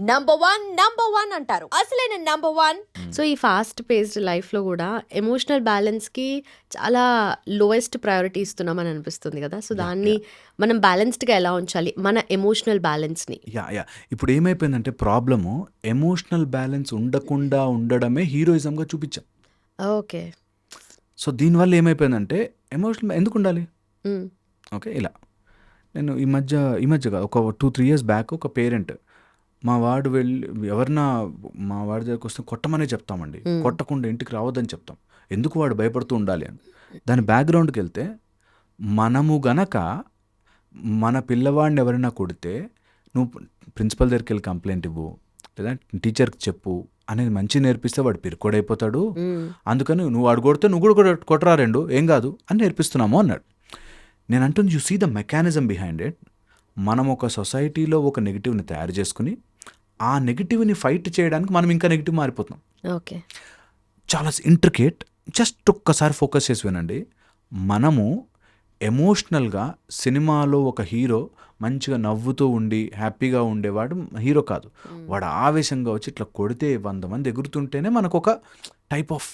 Number one అంటారు. అసలైన number one. So ఈ ఫాస్ట్ పేస్డ్ లైఫ్లో కూడా ఎమోషనల్ బ్యాలెన్స్కి చాలా లోయెస్ట్ ప్రయారిటీ ఇస్తున్నామని అనిపిస్తుంది కదా. సో దాన్ని మనం బ్యాలెన్స్డ్గా ఎలా ఉంచాలి మన ఎమోషనల్ బ్యాలెన్స్ని? యా ఇప్పుడు ఏమైపోయిందంటే ప్రాబ్లము ఎమోషనల్ బ్యాలెన్స్ ఉండకుండా ఉండడమే హీరోయిజంగా చూపించాం. ఓకే. సో దీనివల్ల ఏమైపోయిందంటే ఎమోషనల్ ఎందుకు ఉండాలి? ఓకే, ఇలా నేను ఈ మధ్యగా ఒక 2-3 years బ్యాక్ ఒక పేరెంట్ మా వాడు వెళ్ళి ఎవరన్నా మా వాడి దగ్గరికి వస్తే కొట్టమనే చెప్తామండి, కొట్టకుండా ఇంటికి రావద్దని చెప్తాం. ఎందుకు వాడు భయపడుతూ ఉండాలి అని. దాని బ్యాక్గ్రౌండ్కి వెళ్తే మనము గనక మన పిల్లవాడిని ఎవరైనా కొడితే నువ్వు ప్రిన్సిపల్ దగ్గరికి వెళ్ళి కంప్లైంట్ ఇవ్వు లేదా టీచర్కి చెప్పు అనేది మంచి నేర్పిస్తే వాడు పిరుకోడైపోతాడు. అందుకని నువ్వు వాడు కొడితే నువ్వు కూడా కొట్టరా రెండు ఏం కాదు అని నేర్పిస్తున్నాము అన్నాడు. నేను అంటుంది you see the mechanism behind it. మనం ఒక సొసైటీలో ఒక నెగిటివ్ని తయారు చేసుకుని ఆ నెగిటివ్ని ఫైట్ చేయడానికి మనం ఇంకా నెగిటివ్ మారిపోతున్నాం. ఓకే, చాలా ఇంట్రికేట్. జస్ట్ ఒక్కసారి ఫోకస్ చేసి వినండి. మనము ఎమోషనల్గా సినిమాలో ఒక హీరో మంచిగా నవ్వుతూ ఉండి హ్యాపీగా ఉండేవాడు హీరో కాదు. వాడు ఆవేశంగా వచ్చి ఇట్లా కొడితే 100 మంది ఎగురుతుంటేనే మనకు ఒక టైప్ ఆఫ్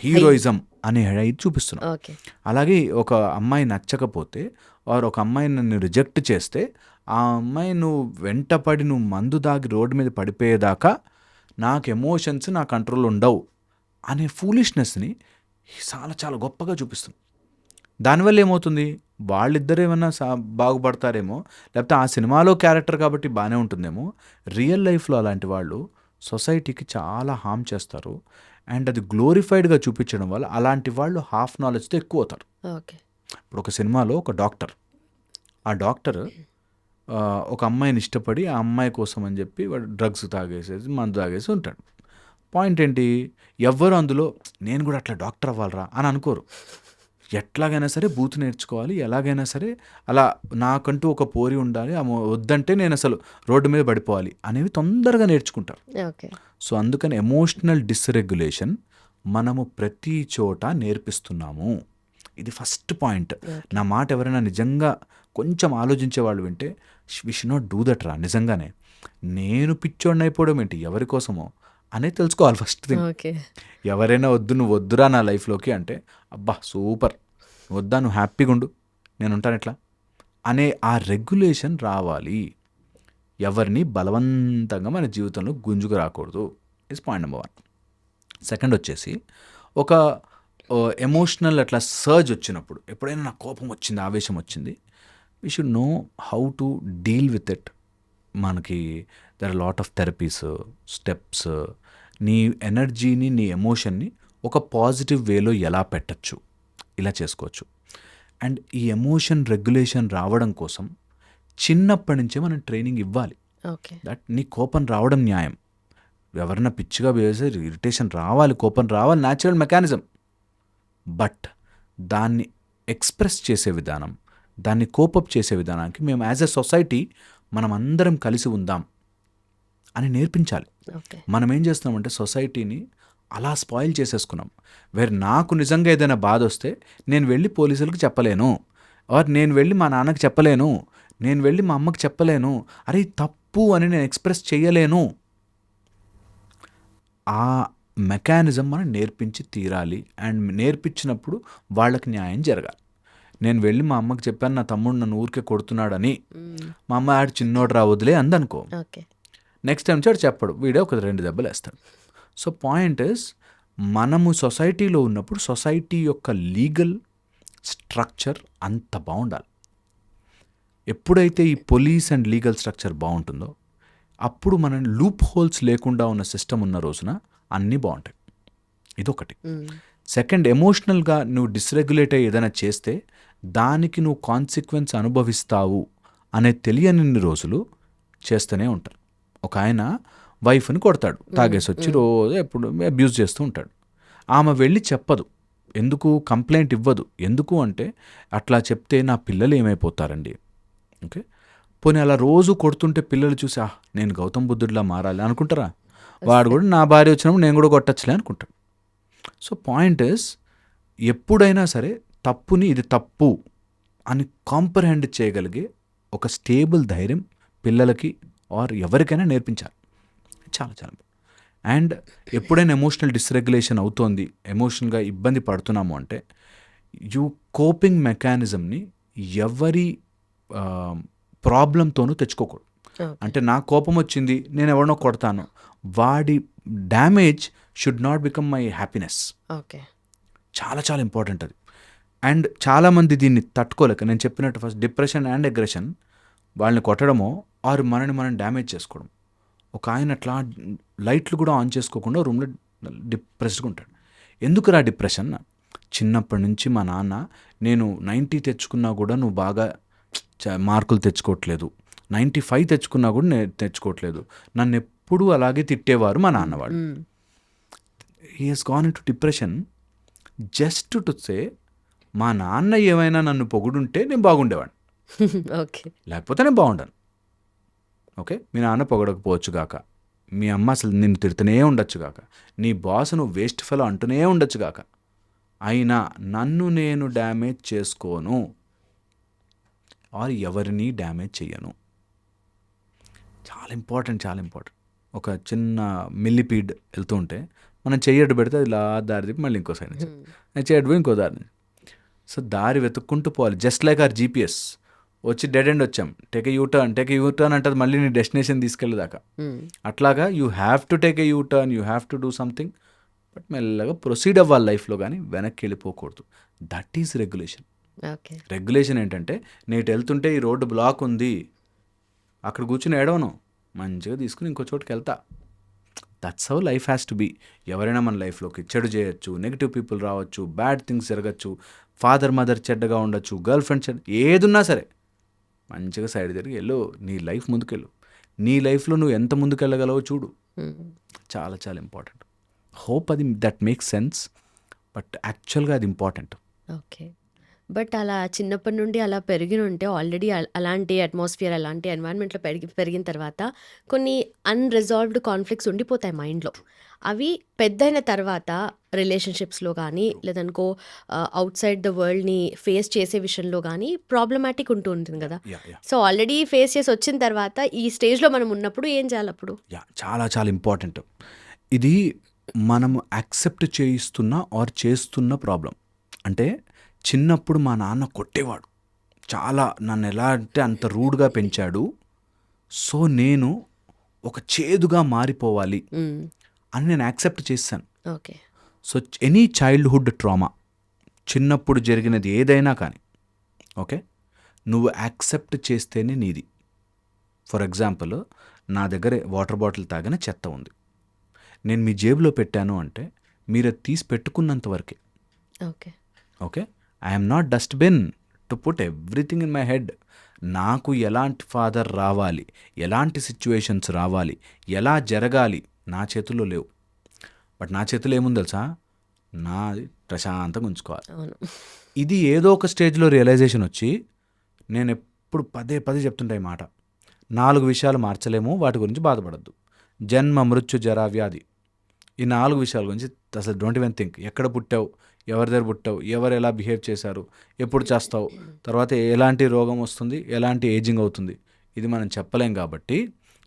హీరోయిజం అనే ఇది చూపిస్తున్నాం. ఓకే. అలాగే ఒక అమ్మాయి నచ్చకపోతే వారు ఒక అమ్మాయిని నన్ను రిజెక్ట్ చేస్తే ఆ అమ్మాయి నువ్వు వెంటపడి నువ్వు మందు దాగి రోడ్డు మీద పడిపోయేదాకా నాకు ఎమోషన్స్ నా కంట్రోల్ ఉండవు అనే ఫూలిష్నెస్ని చాలా చాలా గొప్పగా చూపిస్తుంది. దానివల్ల ఏమవుతుంది, వాళ్ళిద్దరు ఏమన్నా బాగుపడతారేమో, లేకపోతే ఆ సినిమాలో క్యారెక్టర్ కాబట్టి బాగానే ఉంటుందేమో. రియల్ లైఫ్లో అలాంటి వాళ్ళు సొసైటీకి చాలా హామ్ చేస్తారు. అండ్ అది గ్లోరిఫైడ్గా చూపించడం వల్ల అలాంటి వాళ్ళు హాఫ్ నాలెడ్జ్తో ఎక్కువ అవుతారు. ఓకే. ఇప్పుడు ఒక సినిమాలో ఒక డాక్టర్, ఆ డాక్టర్ ఒక అమ్మాయిని ఇష్టపడి ఆ అమ్మాయి కోసం అని చెప్పి వాడు డ్రగ్స్ తాగేసేసి మందు తాగేసి ఉంటాడు. పాయింట్ ఏంటి, ఎవ్వరు అందులో నేను కూడా అట్లా డాక్టర్ అవ్వాలరా అని అనుకోరు. ఎట్లాగైనా సరే బూత్ నేర్చుకోవాలి, ఎలాగైనా సరే అలా నాకంటూ ఒక పోరి ఉండాలి, వద్దంటే నేను అసలు రోడ్డు మీద పడిపోవాలి అనేవి తొందరగా నేర్చుకుంటారు. ఓకే. సో అందుకని ఎమోషనల్ డిస్రెగ్యులేషన్ మనము ప్రతి చోట నేర్పిస్తున్నాము. ఇది ఫస్ట్ పాయింట్. నా మాట ఎవరైనా నిజంగా కొంచెం ఆలోచించే వాళ్ళు వింటే we should not do that రా. నిజంగానే నేను పిచ్చోడిని అయిపోవడం ఏంటి ఎవరి కోసమో అనేది తెలుసుకోవాలి ఫస్ట్ థింగ్. ఓకే. ఎవరైనా వద్దు నువ్వు వద్దురా నా లైఫ్లోకి అంటే అబ్బా సూపర్ వద్దా నువ్వు హ్యాపీగా ఉండు నేను ఉంటాను ఎట్లా అనే ఆ రెగ్యులేషన్ రావాలి. ఎవరిని బలవంతంగా మన జీవితంలో గుంజుకు రాకూడదు. Is point number 1. సెకండ్ వచ్చేసి ఒక ఎమోషనల్ అట్లా సర్జ్ వచ్చినప్పుడు, ఎప్పుడైనా నాకు కోపం వచ్చింది ఆవేశం వచ్చింది, we should know how to deal with it. మనకి there are lot of therapies, steps. నీ ఎనర్జీని నీ ఎమోషన్ని ఒక పాజిటివ్ వేలో ఎలా పెట్టచ్చు ఇలా చేసుకోవచ్చు. అండ్ ఈ ఎమోషన్ రెగ్యులేషన్ రావడం కోసం చిన్నప్పటి నుంచే మనం ట్రైనింగ్ ఇవ్వాలి. ఓకే. దట్ నీ కోపం రావడం న్యాయం. ఎవరన్నా పిచ్చిగా వేసే ఇరిటేషన్ రావాలి, కోపం రావాలి, న్యాచురల్ మెకానిజం. బట్ దాన్ని ఎక్స్ప్రెస్ చేసే విధానం, దాన్ని కోపప్ చేసే విధానానికి మేము యాజ్ ఎ సొసైటీ మనం అందరం కలిసి ఉందాం అని నేర్పించాలి. మనం ఏం చేస్తున్నామంటే సొసైటీని అలా స్పాయిల్ చేసేసుకున్నాం. వేరే నాకు నిజంగా ఏదైనా బాధ వస్తే నేను వెళ్ళి పోలీసులకు చెప్పలేను, ఆర్ నేను వెళ్ళి మా నాన్నకి చెప్పలేను, నేను వెళ్ళి మా అమ్మకి చెప్పలేను, అరే తప్పు అని నేను ఎక్స్ప్రెస్ చేయలేను. ఆ మెకానిజం మనం నేర్పించి తీరాలి. అండ్ నేర్పించినప్పుడు వాళ్ళకి న్యాయం జరగాలి. నేను వెళ్ళి మా అమ్మకి చెప్పాను నా తమ్ముడు నన్ను ఊరికే కొడుతున్నాడని, మా అమ్మ ఆడు చిన్నోడు రా వదిలే అందనుకో, నెక్స్ట్ టైం చాడు చెప్పడు, వీడే ఒక 2 దెబ్బలు వేస్తాడు. సో పాయింట్ ఇస్ మనము సొసైటీలో ఉన్నప్పుడు సొసైటీ యొక్క లీగల్ స్ట్రక్చర్ అంత బాగుండాలి. ఎప్పుడైతే ఈ పోలీస్ అండ్ లీగల్ స్ట్రక్చర్ బాగుంటుందో అప్పుడు మనం లూప్ హోల్స్ లేకుండా ఉన్న సిస్టమ్ ఉన్న రోజున అన్నీ బాగుంటాయి. ఇదొకటి. సెకండ్, ఎమోషనల్గా నువ్వు డిస్రెగ్యులేట్ అయ్యి ఏదైనా చేస్తే దానికి నువ్వు కాన్సిక్వెన్స్ అనుభవిస్తావు అనే తెలియని రోజులు చేస్తూనే ఉంటారు. ఒక ఆయన వైఫ్ని కొడతాడు, తాగేసి వచ్చి రోజు ఎప్పుడు అబ్యూజ్ చేస్తూ ఉంటాడు. ఆమె వెళ్ళి చెప్పదు, ఎందుకు కంప్లైంట్ ఇవ్వదు. ఎందుకు అంటే అట్లా చెప్తే నా పిల్లలు ఏమైపోతారండి. ఓకే, పోనీ అలా రోజు కొడుతుంటే పిల్లలు చూసి నేను గౌతమ్ బుద్ధుడిలా మారాలి అనుకుంటారా? వాడు కూడా నా భార్య వచ్చినప్పుడు నేను కూడా కొట్టచ్చులే అనుకుంటాడు. సో పాయింట్ ఇస్ ఎప్పుడైనా సరే తప్పుని ఇది తప్పు అని కాంప్రహెండ్ చేయగలిగే ఒక స్టేబుల్ ధైర్యం పిల్లలకి ఆర్ ఎవరికైనా నేర్పించాలి. చాలా చాలా అండ్ ఎప్పుడైనా ఎమోషనల్ డిస్రెగ్యులేషన్ అవుతోంది, ఎమోషనల్గా ఇబ్బంది పడుతున్నాము అంటే కోపింగ్ మెకానిజంని ఎవరి ప్రాబ్లంతోనూ తెచ్చుకోకూడదు. అంటే నాకు కోపం వచ్చింది, నేను ఎవరినో కొడతాను, వాడి damage should not become my happiness. Okay. చాలా చాలా ఇంపార్టెంట్ అది. అండ్ చాలామంది దీన్ని తట్టుకోలేక, నేను చెప్పినట్టు ఫస్ట్ డిప్రెషన్ అండ్ అగ్రెషన్, వాళ్ళని కొట్టడమో ఆరు మనని మనం డ్యామేజ్ చేసుకోవడం. ఒక ఆయన అట్లా లైట్లు కూడా ఆన్ చేసుకోకుండా రూమ్లో డిప్రెస్డ్గా ఉంటాడు. ఎందుకురా డిప్రెషన్? చిన్నప్పటి నుంచి మా నాన్న నేను 90 తెచ్చుకున్నా కూడా నువ్వు బాగా మార్కులు తెచ్చుకోవట్లేదు, 95 తెచ్చుకున్నా కూడా నేను తెచ్చుకోవట్లేదు, నన్ను ఎప్పుడూ అలాగే తిట్టేవారు మా నాన్నవాడు. He Hess gone in to depression just to say మా నాన్న ఏమైనా నన్ను పొగుడుంటే నేను బాగుండేవాడిని, ఓకే. లేకపోతే నేను బాగుండాను. ఓకే, మీ నాన్న పొగడకపోవచ్చు గాక, మీ అమ్మ అసలు నిన్ను తిడుతూనే ఉండొచ్చు గాక, నీ బాస్ నువ్వు వేస్ట్ ఫెలో అంటూనే ఉండొచ్చు గాక, అయినా నన్ను నేను డ్యామేజ్ చేసుకోను ఆర్ ఎవరిని డ్యామేజ్ చెయ్యను. చాలా ఇంపార్టెంట్, చాలా ఇంపార్టెంట్. ఒక చిన్న మిల్లిపీడ్ వెళ్తూ ఉంటే మనం చెయ్యడు పెడితే అది ఇలా దారి తిప్పి మళ్ళీ ఇంకో సైడ్ నుంచి, చెయ్యడు పోయి ఇంకో దారి నుంచి. సో దారి వెతుక్కుంటూ పోవాలి. Just like our GPS. వచ్చి డెడ్ ఎండ్ వచ్చాం, టేక్ ఏ యూటర్న్ అంటే మళ్ళీ నీ డెస్టినేషన్ తీసుకెళ్ళేదాకా. అట్లాగా you have to take a U-turn, you have to do something, but మెల్లగా ప్రొసీడ్ అవ్వాలి లైఫ్లో, కానీ వెనక్కి వెళ్ళిపోకూడదు. That is regulation. Okay. Regulation ఏంటంటే నేటి వెళ్తుంటే ఈ రోడ్డు బ్లాక్ ఉంది, అక్కడ కూర్చుని ఏడవను, మంచిగా తీసుకుని ఇంకో చోటుకి వెళ్తా. That's how life has to be. ఎవరైనా మన లైఫ్లోకి చెడు చేయొచ్చు, నెగిటివ్ పీపుల్ రావచ్చు, బ్యాడ్ థింగ్స్ జరగచ్చు, ఫాదర్ మదర్ చెడ్డగా ఉండొచ్చు, గర్ల్ ఫ్రెండ్ చెడ్డ, ఏదున్నా సరే మంచిగా సైడ్ తిరిగి వెళ్ళు, నీ లైఫ్ ముందుకెళ్ళు. నీ లైఫ్లో నువ్వు ఎంత ముందుకెళ్ళగలవో చూడు. చాలా చాలా ఇంపార్టెంట్. హోప్ అది దట్ మేక్స్ సెన్స్, బట్ యాక్చువల్గా అది ఇంపార్టెంట్. ఓకే. బట్ అలా చిన్నప్పటి నుండి అలా పెరిగిన ఉంటే ఆల్రెడీ అలాంటి అట్మాస్ఫియర్, అలాంటి ఎన్వైరన్మెంట్లో పెరిగిన తర్వాత కొన్ని అన్రిజాల్వ్డ్ కాన్ఫ్లిక్ట్స్ ఉండిపోతాయి మైండ్లో. అవి పెద్దయిన తర్వాత రిలేషన్షిప్స్లో కానీ లేదనుకో అవుట్ సైడ్ ద వరల్డ్ని ఫేస్ చేసే విషయంలో కానీ ప్రాబ్లమాటిక్ ఉంటూ ఉంటుంది కదా. సో ఆల్రెడీ ఫేస్ చేసి వచ్చిన తర్వాత ఈ స్టేజ్లో మనం ఉన్నప్పుడు ఏం చేయాలి అప్పుడు? చాలా చాలా ఇంపార్టెంట్. ఇది మనం యాక్సెప్ట్ చేయిస్తున్న ఆర్ చేస్తున్న ప్రాబ్లం. అంటే చిన్నప్పుడు మా నాన్న కొట్టేవాడు, చాలా నన్ను ఎలా అంటే అంత రూడ్గా పెంచాడు, సో నేను ఒక చేదుగా మారిపోవాలి అని నేను యాక్సెప్ట్ చేశాను. Okay. So any childhood trauma, చిన్నప్పుడు జరిగినది ఏదైనా కానీ, ఓకే, నువ్వు యాక్సెప్ట్ చేస్తేనే నీది. ఫర్ ఎగ్జాంపుల్, నా దగ్గర వాటర్ బాటిల్ తాగిన చెత్త ఉంది, నేను మీ జేబులో పెట్టాను అంటే మీరు అది తీసి పెట్టుకున్నంత వరకే. Okay. Okay, I'm not dustbin to put everything in my head. నాకు ఎలాంటి ఫాదర్ రావాలి, ఎలాంటి సిచ్యువేషన్స్ రావాలి, ఎలా జరగాలి నా చేతుల్లో లేవు. బట్ నా చేతిలో ఏముంది తెలుసా? నాది ప్రశాంతంగా ఉంచుకోవాలి. ఇది ఏదో ఒక స్టేజ్లో రియలైజేషన్ వచ్చి, నేను ఎప్పుడు పదే పదే చెప్తుంటాయి మాట, 4 విషయాలు మార్చలేము, వాటి గురించి బాధపడద్దు. జన్మ, మృత్యు, జరా, వ్యాధి, ఈ 4 విషయాల గురించి అసలు డోంట్ ఈవెన్ థింక్. ఎక్కడ పుట్టావు, ఎవరి దగ్గర పుట్టావు, ఎవరు ఎలా బిహేవ్ చేశారు, ఎప్పుడు చేస్తావు, తర్వాత ఎలాంటి రోగం వస్తుంది, ఎలాంటి ఏజింగ్ అవుతుంది, ఇది మనం చెప్పలేం. కాబట్టి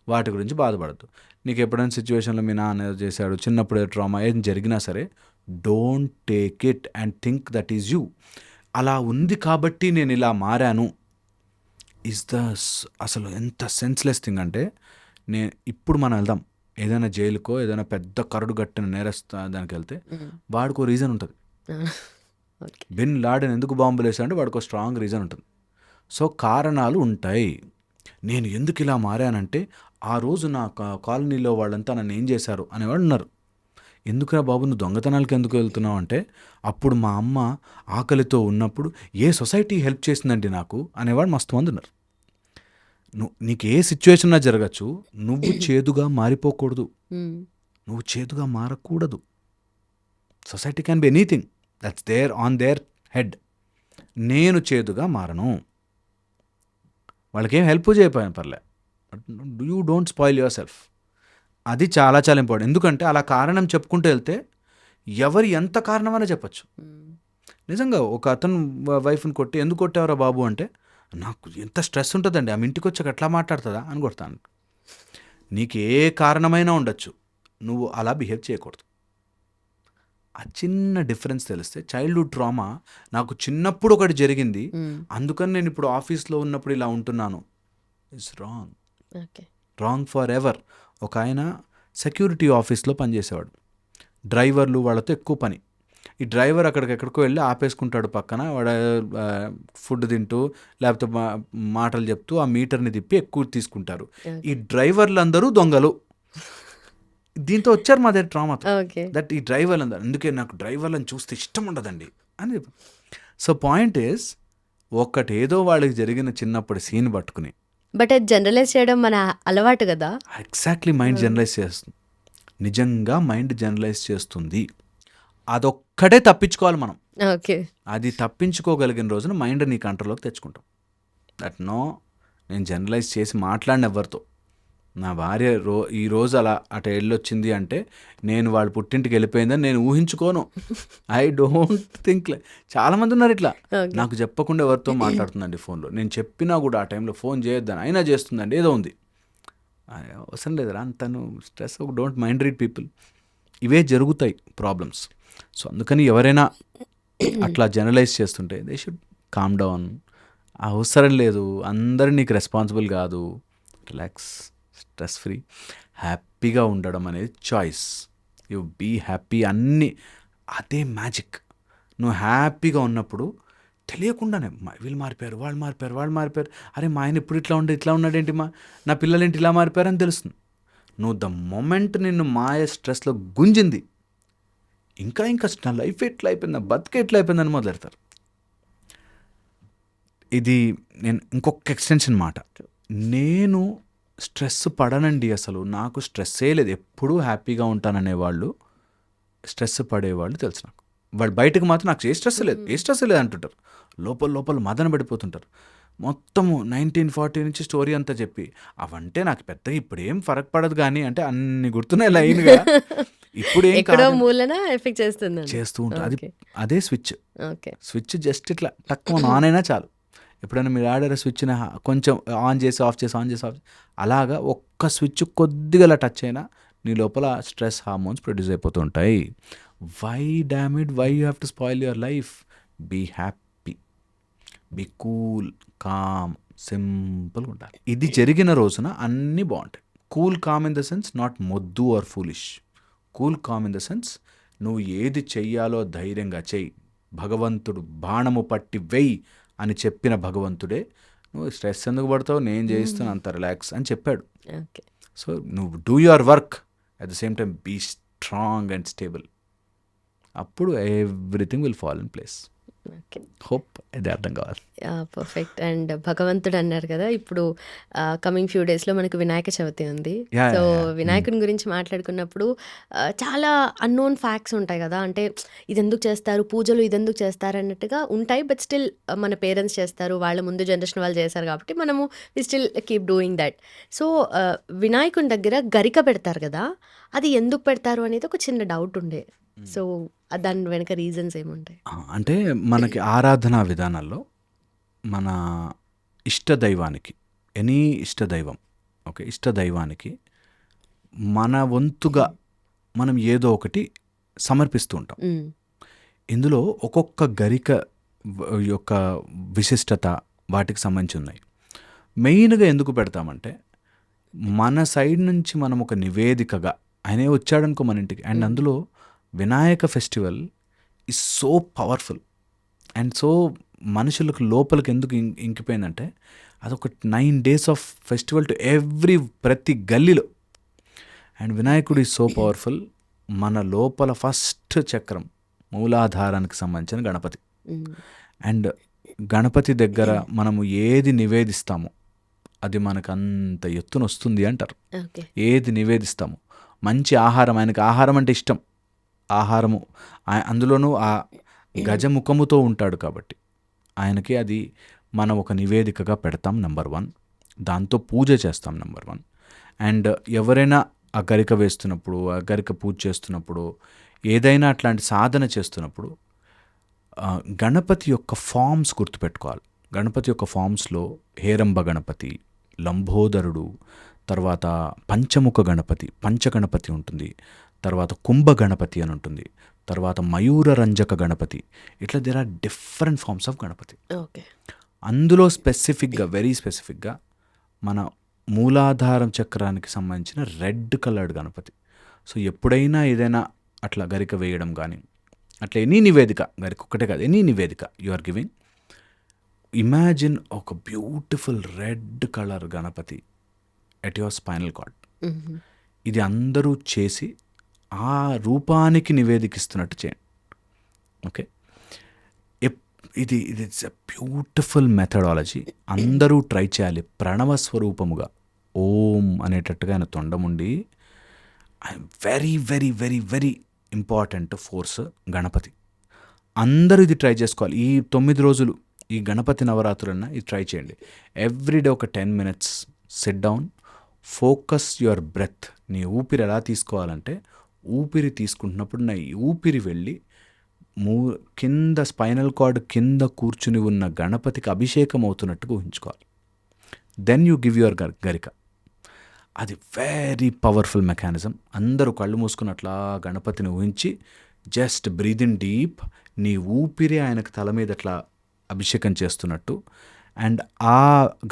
వాటి గురించి బాధపడద్దు. నీకు ఎప్పుడైనా సిచ్యువేషన్లో మీ నాన్న ఏదో చేశాడు, చిన్నప్పుడు ట్రామా ఏం జరిగినా సరే, don't take it and think that is you. అలా ఉంది కాబట్టి నేను ఇలా మారాను ఇస్ ద అసలు ఎంత సెన్స్లెస్ థింగ్. అంటే ఇప్పుడు మనం వెళ్దాం ఏదైనా జైలుకో, ఏదైనా పెద్ద కరడు గట్టిన నేరస్తా దానికి వెళ్తే వాడికో రీజన్ ఉంటుంది. బిన్ లాడెన్ ఎందుకు బాంబులు వేసాడంటే వాడికో స్ట్రాంగ్ రీజన్ ఉంటుంది. సో కారణాలు ఉంటాయి. నేను ఎందుకు ఇలా మారానంటే ఆ రోజు నా కాలనీలో వాళ్ళంతా నన్ను ఏం చేశారు అనేవాడు ఉన్నారు. ఎందుకురా బాబు నువ్వు దొంగతనాలకు ఎందుకు వెళ్తున్నావు అంటే, అప్పుడు మా అమ్మ ఆకలితో ఉన్నప్పుడు ఏ సొసైటీ హెల్ప్ చేసిందండి నాకు అనేవాడు మస్తు మంది ఉన్నారు. నీకు ఏ సిచ్యువేషన్ జరగచ్చు, నువ్వు చేదుగా మారిపోకూడదు, నువ్వు చేదుగా మారకూడదు. Society can be anything that's there on their head. నేను చేదుగా మారను, వాళ్ళకేం హెల్ప్ చేయకపోయాను పర్లే, but you don't spoil yourself. అది చాలా చాలా ఇంపార్టెంట్. ఎందుకంటే అలా కారణం చెప్పుకుంటూ వెళ్తే ఎవరు ఎంత కారణమైనా చెప్పచ్చు. నిజంగా ఒక అతను వైఫ్ని కొట్టి ఎందుకు కొట్టావరా బాబు అంటే, నాకు ఎంత స్ట్రెస్ ఉంటుందండి, ఆమె ఇంటికి వచ్చాక ఎట్లా మాట్లాడుతుందా అని కొడతాను. నీకు ఏ కారణమైనా ఉండొచ్చు, నువ్వు అలా బిహేవ్ చేయకూడదు. ఆ చిన్న డిఫరెన్స్ తెలిస్తే చైల్డ్హుడ్ ట్రామా నాకు చిన్నప్పుడు ఒకటి జరిగింది, అందుకని నేను ఇప్పుడు ఆఫీస్లో ఉన్నప్పుడు ఇలా ఉంటున్నాను, it's wrong. Okay. Wrong for ever. ఒక ఆయన సెక్యూరిటీ ఆఫీస్లో పనిచేసేవాడు. డ్రైవర్లు వాళ్ళతో ఎక్కువ పని. ఈ డ్రైవర్ అక్కడికెక్కడికో వెళ్ళి ఆపేసుకుంటాడు పక్కన, వాడు ఫుడ్ తింటూ లేకపోతే మాటలు చెప్తూ ఆ మీటర్ని తిప్పి ఎక్కువ తీసుకుంటారు. ఈ డ్రైవర్లు అందరూ దొంగలు. దీంతో వచ్చారు మా దగ్గర ట్రామాతో. ఓకే. దట్ ఈ డ్రైవర్లు అందరు, అందుకే నాకు డ్రైవర్లను చూస్తే ఇష్టం ఉండదండి అని. సో పాయింట్ ఈస్, ఒక్కటేదో వాళ్ళకి జరిగిన చిన్నప్పుడు సీన్ పట్టుకుని బట్ అది జనరలైజ్ చేయడం మన అలవాటు కదా. ఎగ్జాక్ట్లీ మైండ్ జనరలైజ్ చేస్తుంది. నిజంగా మైండ్ జనరలైజ్ చేస్తుంది. అదొక్కటే తప్పించుకోవాలి మనం. ఓకే. అది తప్పించుకోగలిగిన రోజున మైండ్ నీ కంట్రోల్లోకి తెచ్చుకుంటాం. దట్ నో, నేను జనరలైజ్ చేసి మాట్లాడిన ఎవరితో, నా భార్య ఈరోజు అలా అటు వెళ్ళొచ్చింది అంటే నేను వాళ్ళ పుట్టింటికి వెళ్ళిపోయిందని నేను ఊహించుకోను. I don't think. చాలామంది ఉన్నారు ఇట్లా, నాకు చెప్పకుండా ఎవరితో మాట్లాడుతుందండి ఫోన్లో, నేను చెప్పినా కూడా ఆ టైంలో ఫోన్ చేయొద్దని అయినా చేస్తుందండి, ఏదో ఉంది. అవసరం లేదురా అంతను stress. Don't mind read people. ఇవే జరుగుతాయి ప్రాబ్లమ్స్. సో అందుకని ఎవరైనా అట్లా జనరలైజ్ చేస్తుంటే దే షుడ్ కామ్ డౌన్. అవసరం లేదు, అందరూ నీకు రెస్పాన్సిబుల్ కాదు. రిలాక్స్, స్ట్రెస్ ఫ్రీ, హ్యాపీగా ఉండడం అనేది చాయిస్. You be happy. అన్నీ అదే మ్యాజిక్. నువ్వు హ్యాపీగా ఉన్నప్పుడు తెలియకుండానే వీళ్ళు మారిపోయారు, వాళ్ళు మారిపోయారు, అరే మా ఆయన ఇప్పుడు ఇట్లా ఉన్నాడేంటి, నా పిల్లలేంటి ఇలా మారిపోయారు అని తెలుస్తుంది. నువ్వు ద మొమెంట్ నిన్ను మాయ స్ట్రెస్లో గుంజింది, ఇంకా నా లైఫ్ ఎట్లా అయిపోయింది, నా బతికే ఎట్లా అయిపోయిందని మొదలెడతారు. ఇది నేను ఇంకొక ఎక్స్టెన్షన్ మాట. నేను స్ట్రెస్ పడనండి, అసలు నాకు స్ట్రెస్సే లేదు, ఎప్పుడూ హ్యాపీగా ఉంటాననేవాళ్ళు, స్ట్రెస్ పడేవాళ్ళు తెలుసు నాకు. వాళ్ళు బయటకు మాత్రం నాకు ఏ స్ట్రెస్ లేదు అంటుంటారు, లోపల మదన పడిపోతుంటారు. మొత్తము 1940 నుంచి స్టోరీ అంతా చెప్పి అవంటే నాకు పెద్దగా ఇప్పుడేం ఫరక్ పడదు కానీ అంటే అన్ని గుర్తున్నాయి లైన్గా. ఇప్పుడు ఎక్కడో మూలన ఎఫెక్ట్ చేస్తూ ఉంటుంది. అదే ఓకే. స్విచ్ జస్ట్ ఇట్లా తక్కువ ఆన్ అయినా చాలు. ఎప్పుడైనా మీరు ఆడారా స్విచ్ని కొంచెం ఆన్ చేసి ఆఫ్ అలాగా ఒక్క స్విచ్ కొద్దిగా అలా టచ్ అయినా నీ లోపల స్ట్రెస్ హార్మోన్స్ ప్రొడ్యూస్ అయిపోతూ ఉంటాయి. Why damn it, why you have to spoil your life? Be happy, be cool, calm, సింపుల్గా ఉండాలి. ఇది జరిగిన రోజున అన్నీ బాగుంటాయి. Cool calm in the sense not మొద్దు or foolish. Cool calm in the sense నువ్వు ఏది చెయ్యాలో ధైర్యంగా చెయ్యి, భగవంతుడు బాణము పట్టి వెయ్యి అని చెప్పిన భగవంతుడే నువ్వు స్ట్రెస్ ఎందుకు పడతావు, నేను చేయిస్తాను, అంత రిలాక్స్ అని చెప్పాడు. సో నువ్వు do your work, at the same time be strong and stable. అప్పుడు everything will fall in place. Hope ఇది అర్థం కావాలి. పర్ఫెక్ట్. అండ్ భగవంతుడు అన్నారు కదా, ఇప్పుడు కమింగ్ ఫ్యూ డేస్లో మనకు వినాయక చవితి ఉంది. సో వినాయకుని గురించి మాట్లాడుకున్నప్పుడు చాలా అన్నోన్ ఫ్యాక్ట్స్ ఉంటాయి కదా, అంటే ఇది ఎందుకు చేస్తారు, పూజలు ఇది ఎందుకు చేస్తారు అన్నట్టుగా ఉంటాయి. బట్ స్టిల్ మన పేరెంట్స్ చేస్తారు, వాళ్ళ ముందు జనరేషన్ వాళ్ళు చేస్తారు కాబట్టి మనము we still keep doing that. So వినాయకుని దగ్గర గరిక పెడతారు కదా, అది ఎందుకు పెడతారు అనేది ఒక చిన్న డౌట్ ఉండే. సో దాని వెనక రీజన్స్ ఏముంటాయి? అంటే మనకి ఆరాధనా విధానాల్లో మన ఇష్టదైవానికి, ఎనీ ఇష్టదైవం, ఓకే, ఇష్టదైవానికి మన వంతుగా మనం ఏదో ఒకటి సమర్పిస్తూ ఉంటాం. ఇందులో ఒక్కొక్క గరిక యొక్క విశిష్టత వాటికి సంబంధించి ఉన్నాయి. మెయిన్గా ఎందుకు పెడతామంటే మన సైడ్ నుంచి మనం ఒక నివేదికగా, ఆయనే వచ్చాడనుకో మన ఇంటికి, అండ్ అందులో Vinayaka festival is so powerful and so మనుషులకు లోపలికి ఎందుకు ఇంకిపోయిందంటే అదొక 9 days ఆఫ్ ఫెస్టివల్ టు ప్రతి గల్లీలో. అండ్ వినాయకుడు ఈజ్ సో పవర్ఫుల్. మన లోపల ఫస్ట్ చక్రం మూలాధారానికి సంబంధించిన గణపతి. అండ్ గణపతి దగ్గర మనము ఏది నివేదిస్తామో అది మనకు అంత ఎత్తున వస్తుంది అంటారు. ఏది నివేదిస్తామో, మంచి ఆహారం, ఆయనకి ఆహారం అంటే ఇష్టం, ఆహారము, అందులోనూ ఆ గజముఖముతో ఉంటాడు కాబట్టి ఆయనకి అది మనం ఒక నివేదికగా పెడతాం, నెంబర్ 1. దాంతో పూజ చేస్తాం, నెంబర్ 1. అండ్ ఎవరైనా ఆ గరిక వేస్తున్నప్పుడు, ఆ గరిక పూజ చేస్తున్నప్పుడు, ఏదైనా అట్లాంటి సాధన చేస్తున్నప్పుడు గణపతి యొక్క ఫామ్స్ గుర్తుపెట్టుకోవాలి. గణపతి యొక్క ఫామ్స్లో హేరంబ గణపతి, లంబోదరుడు, తర్వాత పంచముఖ గణపతి, పంచగణపతి ఉంటుంది, తర్వాత కుంభ గణపతి అని ఉంటుంది, తర్వాత మయూర రంజక గణపతి. ఇట్లా there are different forms of Ganapati. Okay. అందులో స్పెసిఫిక్గా, వెరీ స్పెసిఫిక్గా మన మూలాధారం చక్రానికి సంబంధించిన రెడ్ కలర్డ్ గణపతి. సో ఎప్పుడైనా ఏదైనా అట్లా గరిక వేయడం కానీ, అట్లా ఎనీ నివేదిక, గరిక ఒక్కటే కాదు, ఎనీ నివేదిక యు ఆర్ గివింగ్, ఇమాజిన్ ఒక beautiful red colour Ganapati at your spinal cord. Hmm. ఇది అందరూ చేసి ఆ రూపానికి నివేదికిస్తున్నట్టు చేయండి. ఓకే, ఇది ఇట్స్ ఎ బ్యూటిఫుల్ మెథడాలజీ. అందరూ ట్రై చేయాలి. ప్రణవ స్వరూపముగా ఓం అనేటట్టుగా ఆయన తొండముండి, very very very very important force Ganapati. అందరూ ఇది ట్రై చేసుకోవాలి. ఈ 9 రోజులు ఈ గణపతి నవరాత్రులన్నా ఇది ట్రై చేయండి. ఎవ్రీడే ఒక 10 minutes sit down, focus your breath. నీ ఊపిరి ఎలా తీసుకోవాలంటే, ఊపిరి తీసుకుంటున్నప్పుడు నా ఈ ఊపిరి వెళ్ళి కింద స్పైనల్ కార్డ్ కింద కూర్చుని ఉన్న గణపతికి అభిషేకం అవుతున్నట్టుగా ఊహించుకోవాలి. దెన్ యూ గివ్ యువర్ గరిక. అది వెరీ పవర్ఫుల్ మెకానిజం. అందరూ కళ్ళు మూసుకుని అట్లా గణపతిని ఊహించి జస్ట్ బ్రీద్ ఇన్ డీప్. నీ ఊపిరి ఆయనకు తల మీద అట్లా అభిషేకం చేస్తున్నట్టు, అండ్ ఆ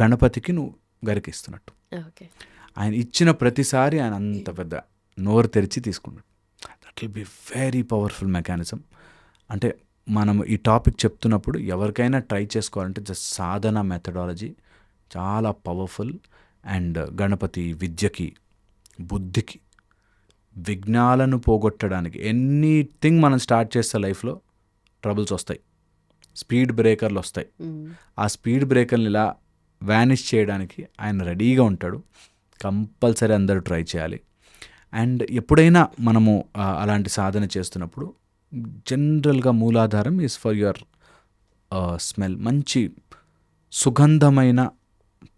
గణపతికి నువ్వు గరికిస్తున్నట్టు. ఓకే. ఆయన ఇచ్చిన ప్రతిసారి ఆయన అంత పెద్ద నోరు తెరిచి తీసుకున్నాడు. That will be very powerful mechanism. అంటే మనం ఈ టాపిక్ చెప్తున్నప్పుడు ఎవరికైనా ట్రై చేసుకోవాలంటే జస్ట్ సాధన మెథడాలజీ చాలా పవర్ఫుల్. అండ్ గణపతి విద్యకి, బుద్ధికి, విఘ్నాలను పోగొట్టడానికి, ఎనీథింగ్ మనం స్టార్ట్ చేస్తే లైఫ్లో ట్రబుల్స్ వస్తాయి, స్పీడ్ బ్రేకర్లు వస్తాయి. మ్మ్. ఆ స్పీడ్ బ్రేకర్ని ఇలా వ్యానిష్ చేయడానికి ఆయన రెడీగా ఉంటాడు. కంపల్సరీ అందరూ ట్రై చేయాలి. అండ్ ఎప్పుడైనా మనము అలాంటి సాధన చేస్తున్నప్పుడు జనరల్గా మూలాధారం ఈజ్ ఫర్ యువర్ స్మెల్. మంచి సుగంధమైన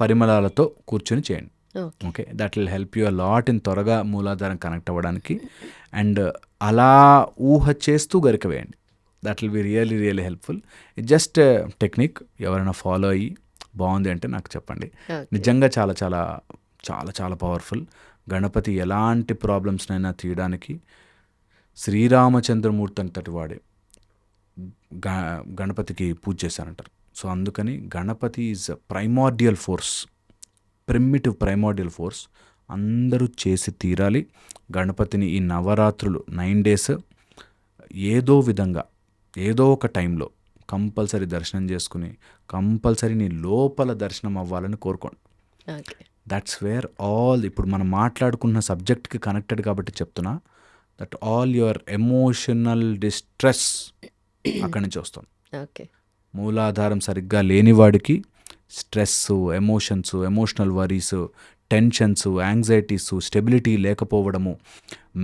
పరిమళాలతో కూర్చొని చేయండి. Okay. Okay, that will help you a lot in త్వరగా మూలాధారం కనెక్ట్ అవ్వడానికి. అండ్ అలా ఊహ చేస్తూ గరిక వేయండి. That will be really really helpful. It just technique. ఎవరైనా ఫాలో అయ్యి బాగుంది అంటే నాకు చెప్పండి. ఓకే. నిజంగా చాలా చాలా చాలా చాలా పవర్ఫుల్. గణపతి ఎలాంటి ప్రాబ్లమ్స్నైనా తీయడానికి శ్రీరామచంద్రమూర్తి అంతటి వాడే గణపతికి పూజ చేశారంటారు. సో అందుకని Ganapati is primordial force, primitive primordial force. అందరూ చేసి తీరాలి. గణపతిని ఈ నవరాత్రులు 9 days ఏదో విధంగా ఏదో ఒక టైంలో కంపల్సరీ దర్శనం చేసుకుని, కంపల్సరీ నీ లోపల దర్శనం అవ్వాలని కోరుకోండి. ఓకే. దట్స్ వేర్ ఆల్, ఇప్పుడు మనం మాట్లాడుకున్న సబ్జెక్ట్కి కనెక్టెడ్ కాబట్టి చెప్తున్నా, that all your emotional distress అక్కడి నుంచి వస్తుంది. ఓకే. మూలాధారం సరిగ్గా లేనివాడికి stress, emotions, emotional worries, tensions, anxieties, stability లేకపోవడము,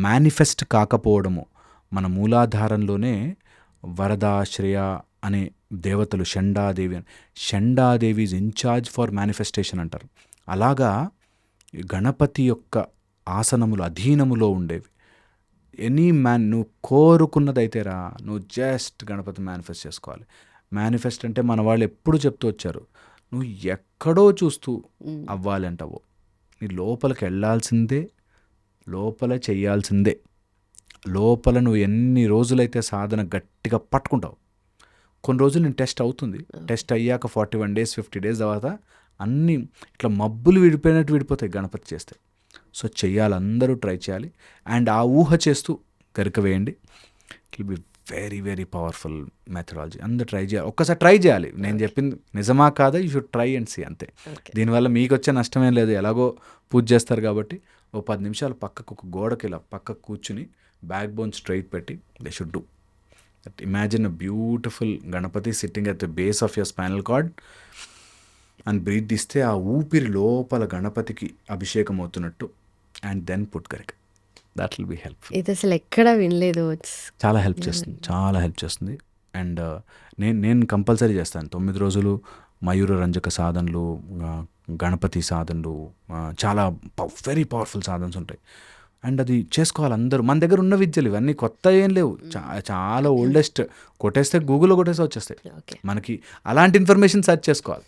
మేనిఫెస్ట్ కాకపోవడము. మన మూలాధారంలోనే వరద, శ్రేయ అనే దేవతలు, షండాదేవి అని, Shandadevi is in-charge for manifestation అంటారు. అలాగా గణపతి యొక్క ఆసనములు అధీనములో ఉండేవి. ఎనీ నువ్వు కోరుకున్నదైతే రా, నువ్వు జస్ట్ గణపతి మేనిఫెస్ట్ చేసుకోవాలి. మేనిఫెస్ట్ అంటే మన వాళ్ళు ఎప్పుడు చెప్తూ వచ్చారు, నువ్వు ఎక్కడో చూస్తూ అవ్వాలి అంటావు. నీ లోపలికి వెళ్ళాల్సిందే, లోపల చెయ్యాల్సిందే. లోపల నువ్వు ఎన్ని రోజులైతే సాధన గట్టిగా పట్టుకుంటావు, కొన్ని రోజులు నేను టెస్ట్ అవుతుంది. టెస్ట్ అయ్యాక 41 days 50 days తర్వాత అన్నీ ఇట్లా మబ్బులు విడిపోయినట్టు విడిపోతాయి గణపతి చేస్తే. సో చెయ్యాలి, అందరూ ట్రై చేయాలి. అండ్ ఆ ఊహ చేస్తూ గరిక వేయండి. It will be very very powerful methodology. అందరూ ట్రై చేయాలి. ఒక్కసారి ట్రై చేయాలి. నేను చెప్పింది నిజమా కాదా, you should try and see, అంతే. దీనివల్ల మీకు వచ్చే నష్టమేం లేదు. ఎలాగో పూజ చేస్తారు కాబట్టి ఓ 10 నిమిషాలు పక్కకు ఒక గోడకి ఇలా పక్కకు కూర్చుని బ్యాక్ బోన్ స్ట్రైట్ పెట్టి they should do that. Imagine a beautiful Ganapati sitting at the base of your spinal cord and breathe తీస్తే ఆ ఊపిరి లోపల గణపతికి అభిషేకం అవుతున్నట్టు. అండ్ దెన్ పుట్ గరిక. That will be helpful. ఇది అసలు ఎక్కడా వినలేదు. చాలా హెల్ప్ చేస్తుంది, చాలా హెల్ప్ చేస్తుంది. అండ్ నేను కంపల్సరీ చేస్తాను 9 రోజులు మయూర రంజక సాధనలు, గణపతి సాధనలు, చాలా వెరీ పవర్ఫుల్ సాధనలు ఉంటాయి. అండ్ అది చేసుకోవాలి అందరూ. మన దగ్గర ఉన్న విద్యలు ఇవన్నీ కొత్త ఏం లేవు, చాలా ఓల్డెస్ట్. కొట్టేస్తే గూగుల్లో కొట్టేస్తే వచ్చేస్తాయి. ఓకే. మనకి అలాంటి ఇన్ఫర్మేషన్ సెర్చ్ చేసుకోవాలి.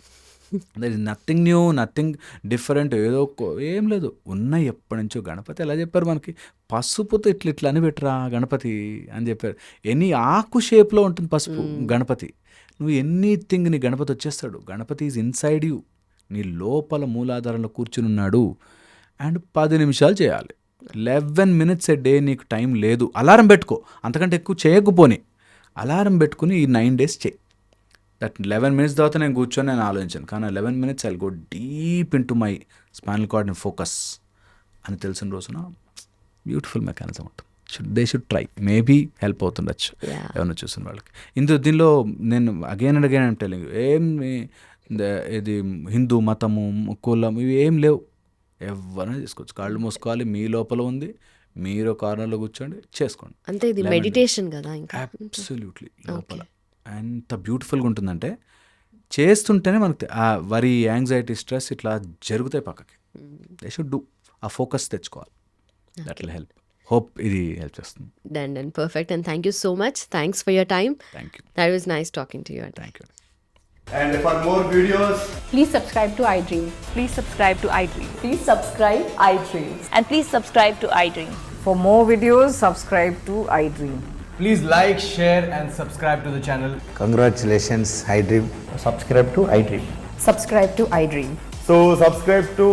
There is nothing new, nothing different, ఏం లేదు. ఉన్నాయి ఎప్పటి నుంచో. గణపతి ఎలా చెప్పారు మనకి, పసుపుతో ఇట్లా అని పెట్టరా గణపతి అని చెప్పారు. ఎనీ ఆకు షేప్లో ఉంటుంది పసుపు గణపతి. నువ్వు ఎనీథింగ్ నీ గణపతి వచ్చేస్తాడు. గణపతి ఈజ్ ఇన్సైడ్ యూ, నీ లోపల మూలాధారంలో కూర్చుని ఉన్నాడు. అండ్ 10 నిమిషాలు చేయాలి. 11 minutes a day నీకు టైం లేదు. అలారం పెట్టుకో, అంతకంటే ఎక్కువ చేయకపోని అలారం పెట్టుకుని ఈ 9 days చేయి. దట్ 11 minutes తర్వాత నేను కూర్చొని నేను ఆలోచించాను, కానీ 11 minutes I go deep into my spinal cord and focus అని తెలిసిన రోజున బ్యూటిఫుల్ మెకానిజం ఉంటుంది. They should try, maybe help అవుతుండొచ్చు ఎవరైనా చూసిన వాళ్ళకి. దీనిలో నేను అగైన్ అండ్ అగైన్ టెలింగ్, ఇది హిందూ మతము కులం ఇవి ఏం లేవు. ఎవరైనా చేసుకోవచ్చు. కాళ్ళు మూసుకోవాలి, మీ లోపల ఉంది, మీరు కార్నర్లో కూర్చోండి, చేసుకోండి. అంతే, ఇది మెడిటేషన్ కదా ఇంకా. అబ్సల్యూట్లీ లోపల ఎంత బ్యూటిఫుల్గా ఉంటుందంటే చేస్తుంటేనే మనకు ఆ వరి, యాంగ్జైటీ, స్ట్రెస్ ఇట్లా జరుగుతాయి పక్కకి. They should do. ఆ ఫోకస్ తెచ్చుకోవాలి. That will help. హోప్ ఇది హెల్ప్ చేస్తుంది. Done. Perfect. And thank you so much. Thanks for your time. Thank you. That was nice talking to you. Thank you. And for more videos, Please subscribe to iDream. Please subscribe to iDream. Please subscribe iDream. And please subscribe to iDream. For more videos, subscribe to iDream. please like, share, and subscribe to the channel. Congratulations, iDream. Subscribe to iDream. Subscribe to iDream. So subscribe to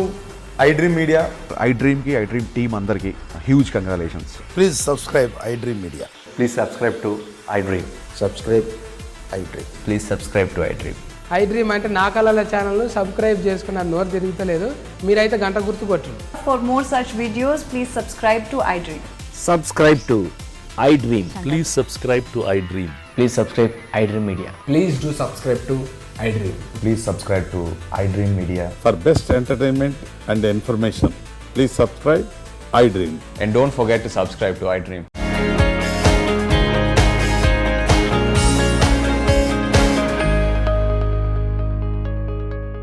iDream Media. iDream ki iDream team andarki huge congratulations. Please subscribe iDream Media. Please subscribe to iDream. Subscribe iDream. Please subscribe to iDream. iDream అంటే నా కళల ఛానల్ను subscribe చేసుకున్న నోరు తిరుగుతలేదు, మీరైతే గంట గుర్తు కొట్టండి. For more such videos, please subscribe to iDream. Subscribe to iDream. Please subscribe to iDream. Please subscribe iDream Media. Please do subscribe to iDream. Please subscribe to iDream Media. For best entertainment and information, please subscribe iDream. And don't forget to subscribe to iDream.